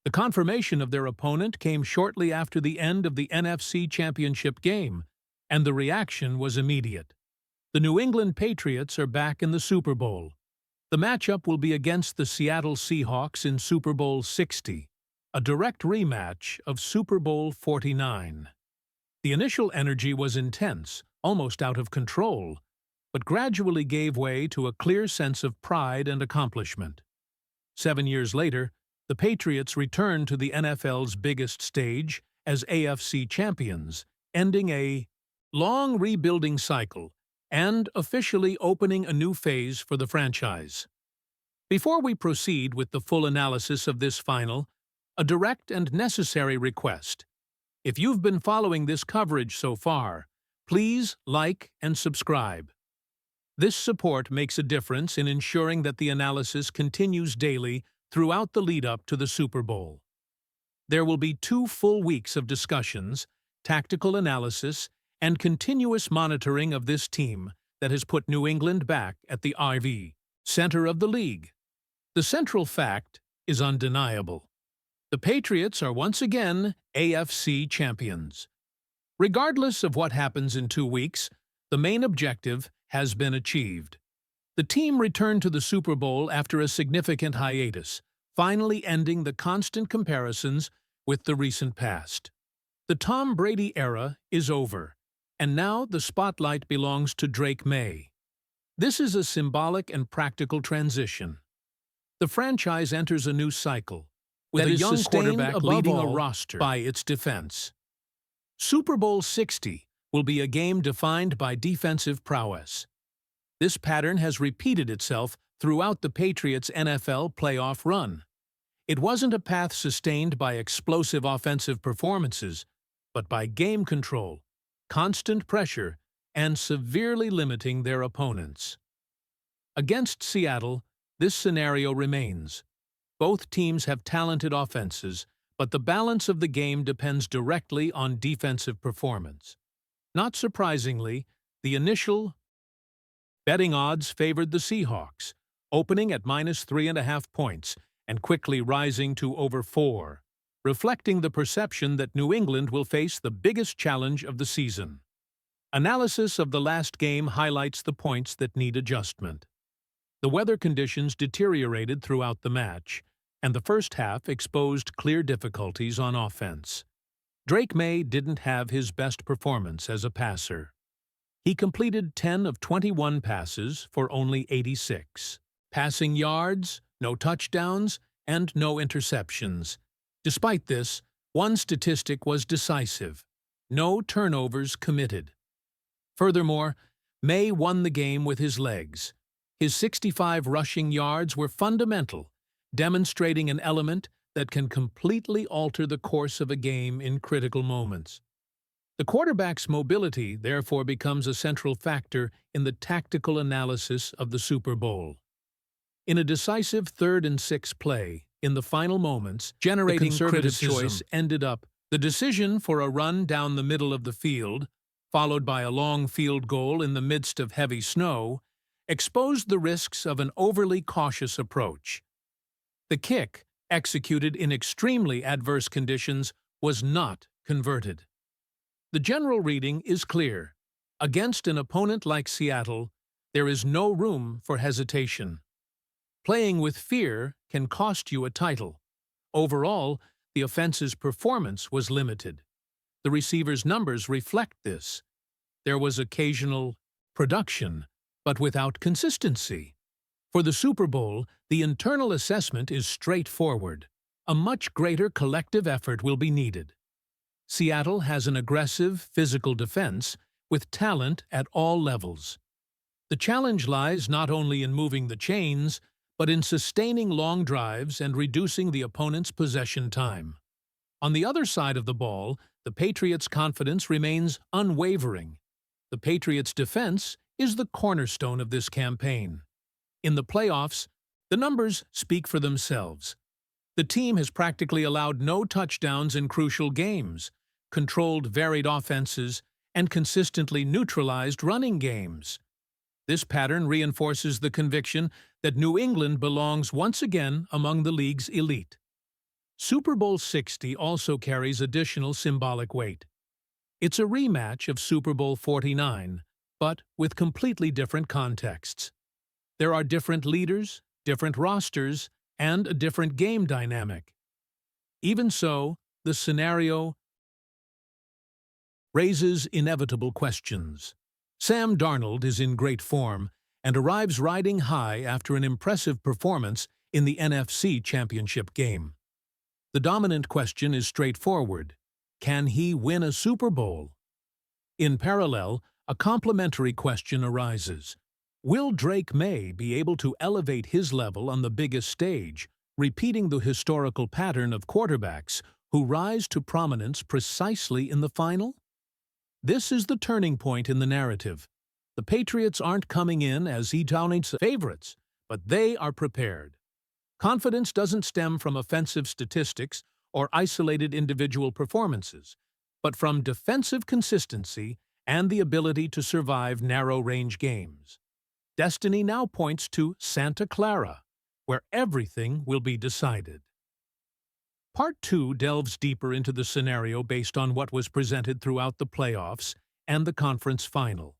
The confirmation of their opponent came shortly after the end of the NFC Championship game, and the reaction was immediate. The New England Patriots are back in the Super Bowl. The matchup will be against the Seattle Seahawks in Super Bowl 60, a direct rematch of Super Bowl 49. The initial energy was intense, almost out of control, but gradually gave way to a clear sense of pride and accomplishment. 7 years later, the Patriots returned to the NFL's biggest stage as AFC champions, ending a long rebuilding cycle and officially opening a new phase for the franchise. Before we proceed with the full analysis of this final, a direct and necessary request. If you've been following this coverage so far, please like and subscribe. This support makes a difference in ensuring that the analysis continues daily throughout the lead-up to the Super Bowl. There will be 2 full weeks of discussions, tactical analysis, and continuous monitoring of this team that has put New England back at the center of the league. The central fact is undeniable. The Patriots are once again AFC champions. Regardless of what happens in 2 weeks, the main objective has been achieved. The team returned to the Super Bowl after a significant hiatus, finally ending the constant comparisons with the recent past. The Tom Brady era is over, and now the spotlight belongs to Drake May. This is a symbolic and practical transition. The franchise enters a new cycle, with a young quarterback leading a roster by its defense. Super Bowl 60 will be a game defined by defensive prowess. This pattern has repeated itself throughout the Patriots' NFL playoff run. It wasn't a path sustained by explosive offensive performances, but by game control, constant pressure, and severely limiting their opponents. Against Seattle, this scenario remains. Both teams have talented offenses, but the balance of the game depends directly on defensive performance. Not surprisingly, the initial betting odds favored the Seahawks, opening at -3.5 points and quickly rising to over 4, reflecting the perception that New England will face the biggest challenge of the season. Analysis of the last game highlights the points that need adjustment. The weather conditions deteriorated throughout the match, and the first half exposed clear difficulties on offense. Drake May didn't have his best performance as a passer. He completed 10 of 21 passes for only 86 passing yards, no touchdowns, and no interceptions. Despite this, one statistic was decisive: no turnovers committed. Furthermore, May won the game with his legs. His 65 rushing yards were fundamental, demonstrating an element that can completely alter the course of a game in critical moments. The quarterback's mobility, therefore, becomes a central factor in the tactical analysis of the Super Bowl. In a decisive 3rd and 6 play, in the final moments, generating criticism choice ended up the decision for a run down the middle of the field, followed by a long field goal in the midst of heavy snow, exposed the risks of an overly cautious approach. The kick, executed in extremely adverse conditions, was not converted. The general reading is clear. Against an opponent like Seattle, there is no room for hesitation. Playing with fear can cost you a title. Overall, the offense's performance was limited. The receiver's numbers reflect this. There was occasional production, but without consistency. For the Super Bowl, the internal assessment is straightforward. A much greater collective effort will be needed. Seattle has an aggressive, physical defense with talent at all levels. The challenge lies not only in moving the chains, but in sustaining long drives and reducing the opponent's possession time. On the other side of the ball, the Patriots' confidence remains unwavering. The Patriots' defense is the cornerstone of this campaign. In the playoffs, the numbers speak for themselves. The team has practically allowed no touchdowns in crucial games, controlled varied offenses, and consistently neutralized running games. This pattern reinforces the conviction that New England belongs once again among the league's elite. Super Bowl 60 also carries additional symbolic weight. It's a rematch of Super Bowl 49, but with completely different contexts. There are different leaders, different rosters, and a different game dynamic. Even so, the scenario raises inevitable questions. Sam Darnold is in great form and arrives riding high after an impressive performance in the NFC Championship game. The dominant question is straightforward. Can he win a Super Bowl? In parallel, a complementary question arises. Will Drake May be able to elevate his level on the biggest stage, repeating the historical pattern of quarterbacks who rise to prominence precisely in the final? This is the turning point in the narrative. The Patriots aren't coming in as Eton's favorites, but they are prepared. Confidence doesn't stem from offensive statistics or isolated individual performances, but from defensive consistency and the ability to survive narrow-range games. Destiny now points to Santa Clara, where everything will be decided. Part 2 delves deeper into the scenario based on what was presented throughout the playoffs and the conference final.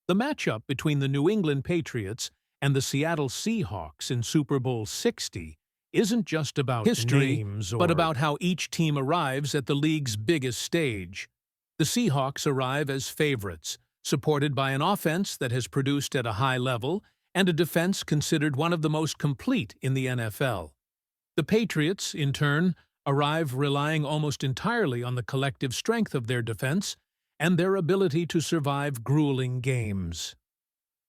The matchup between the New England Patriots and the Seattle Seahawks in Super Bowl 60 isn't just about history, but about how each team arrives at the league's biggest stage. The Seahawks arrive as favorites, supported by an offense that has produced at a high level and a defense considered one of the most complete in the NFL. The Patriots, in turn, arrive relying almost entirely on the collective strength of their defense and their ability to survive grueling games.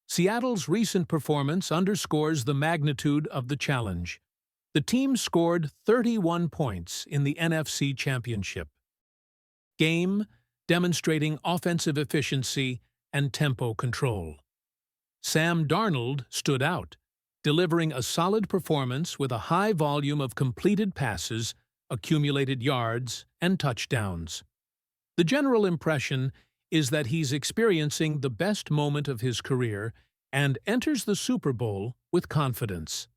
Seattle's recent performance underscores the magnitude of the challenge. The team scored 31 points in the NFC Championship game, demonstrating offensive efficiency and tempo control. Sam Darnold stood out, delivering a solid performance with a high volume of completed passes, accumulated yards, and touchdowns. The general impression is that he's experiencing the best moment of his career and enters the Super Bowl with confidence.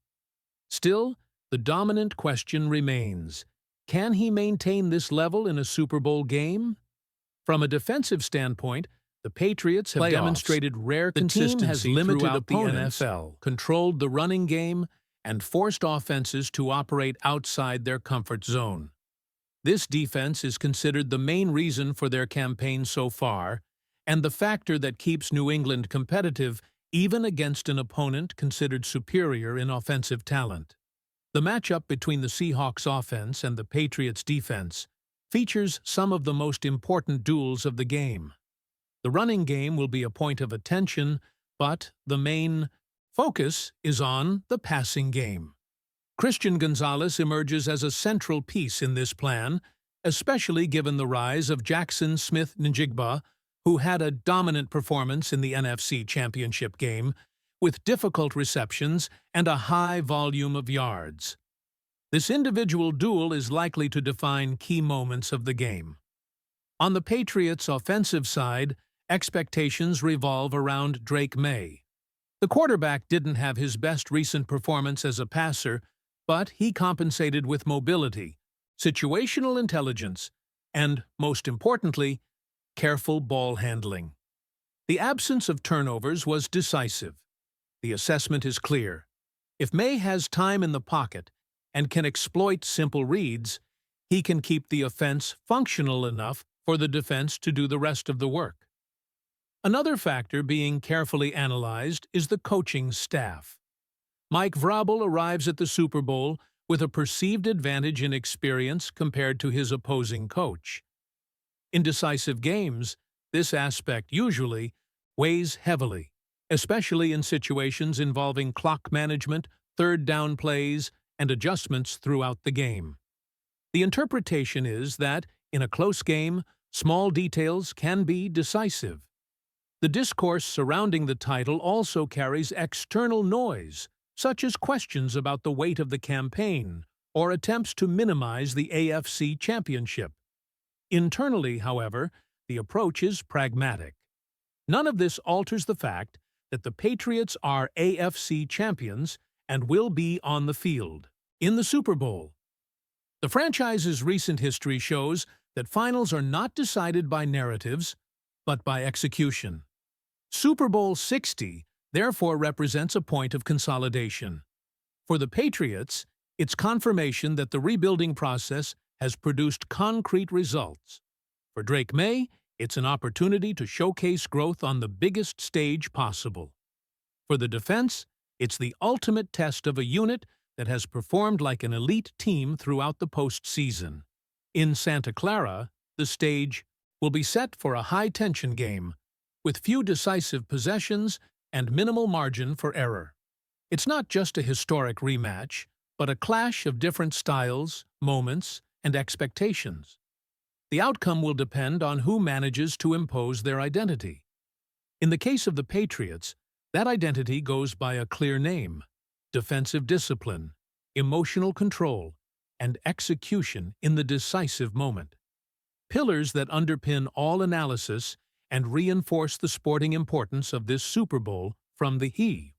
Still, the dominant question remains: can he maintain this level in a Super Bowl game? From a defensive standpoint, the Patriots have demonstrated rare consistency. The team has limited opponents, the NFL, controlled the running game, and forced offenses to operate outside their comfort zone. This defense is considered the main reason for their campaign so far, and the factor that keeps New England competitive even against an opponent considered superior in offensive talent. The matchup between the Seahawks offense and the Patriots defense features some of the most important duels of the game. The running game will be a point of attention, but the main focus is on the passing game. Christian Gonzalez emerges as a central piece in this plan, especially given the rise of Jackson Smith-Njigba, who had a dominant performance in the NFC Championship game, with difficult receptions and a high volume of yards. This individual duel is likely to define key moments of the game. On the Patriots' offensive side, expectations revolve around Drake May. The quarterback didn't have his best recent performance as a passer, but he compensated with mobility, situational intelligence, and, most importantly, careful ball handling. The absence of turnovers was decisive. The assessment is clear. If May has time in the pocket and can exploit simple reads, he can keep the offense functional enough for the defense to do the rest of the work. Another factor being carefully analyzed is the coaching staff. Mike Vrabel arrives at the Super Bowl with a perceived advantage in experience compared to his opposing coach. In decisive games, this aspect usually weighs heavily, especially in situations involving clock management, third-down plays, and adjustments throughout the game. The interpretation is that, in a close game, small details can be decisive. The discourse surrounding the title also carries external noise, such as questions about the weight of the campaign or attempts to minimize the AFC Championship. Internally, however, the approach is pragmatic. None of this alters the fact that the Patriots are AFC champions and will be on the field in the Super Bowl. The franchise's recent history shows that finals are not decided by narratives, but by execution. Super Bowl 60 therefore represents a point of consolidation. For the Patriots, it's confirmation that the rebuilding process has produced concrete results. For Drake May, it's an opportunity to showcase growth on the biggest stage possible. For the defense, it's the ultimate test of a unit that has performed like an elite team throughout the postseason. In Santa Clara, the stage will be set for a high-tension game, with few decisive possessions and minimal margin for error. It's not just a historic rematch, but a clash of different styles, moments, and expectations. The outcome will depend on who manages to impose their identity. In the case of the Patriots, that identity goes by a clear name: defensive discipline, emotional control, and execution in the decisive moment. Pillars that underpin all analysis and reinforce the sporting importance of this Super Bowl from the He.